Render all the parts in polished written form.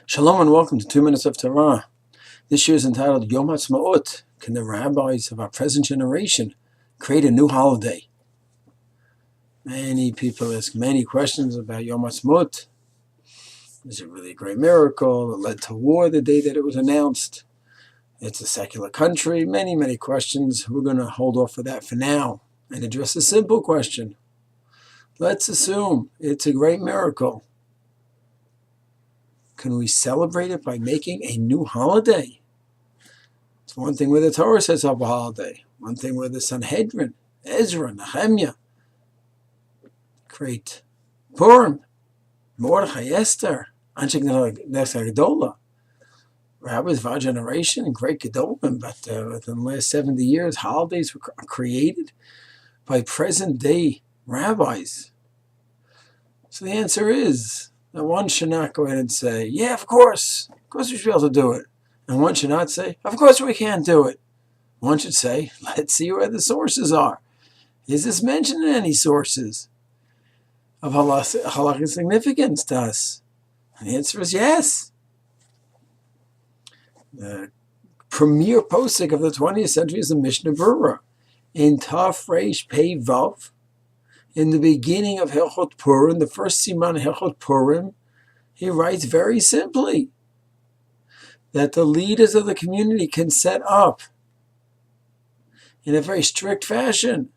Shalom and welcome to 2 Minutes of Torah. This year is entitled Yom Haatzmaut. Can the rabbis of our present generation create a new holiday? Many people ask many questions about Yom Haatzmaut. Is it really a great miracle? It led to war the day that it was announced. It's a secular country. Many questions. We're going to hold off for that for now and address a simple question. Let's assume it's a great miracle. Can we celebrate it by making a new holiday? It's one thing where the Torah sets up a holiday. One thing where the Sanhedrin, Ezra, Nehemiah create Purim, Mordechai, Esther, Anshe Knesset Gedola. Rabbis of our generation, great Gedolim, but within the last 70 years, holidays were created by present-day rabbis. So the answer is that one should not go ahead and say, yeah, of course we should be able to do it. And one should not say, of course we can't do it. One should say, let's see where the sources are. Is this mentioned in any sources of halakhic significance to us? And the answer is yes. The premier posik of the 20th century is the Mishnah Berurah. In Taf Reish Pei Vav, in the beginning of Hilchot Purim, the first siman Hilchot Purim, he writes very simply that the leaders of the community can set up in a very strict fashion.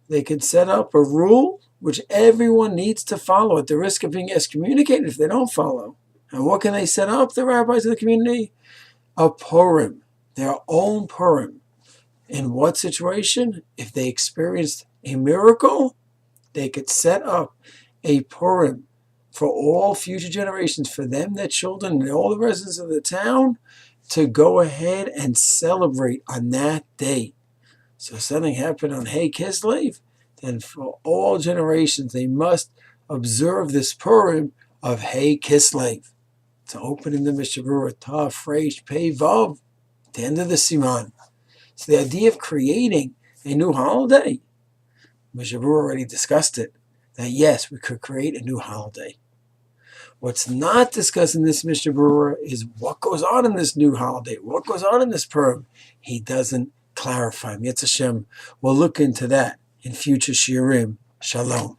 They can set up a rule which everyone needs to follow at the risk of being excommunicated if they don't follow. And what can they set up, the rabbis of the community? A Purim, their own Purim. In what situation? If they experienced a miracle, they could set up a Purim for all future generations, for them, their children, and all the residents of the town to go ahead and celebrate on that day. So if something happened on Hey Kislev, then for all generations they must observe this Purim of Hey Kislev. It's opening the Mishnah Berurah, Taf Reish Pei Vav, the end of the Siman. So the idea of creating a new holiday, Mishnah Berurah already discussed it, that yes, we could create a new holiday. What's not discussed in this Mishnah Berurah is what goes on in this new holiday, what goes on in this Purim. He doesn't clarify. Yetz Hashem, we'll look into that in future shiurim. Shalom.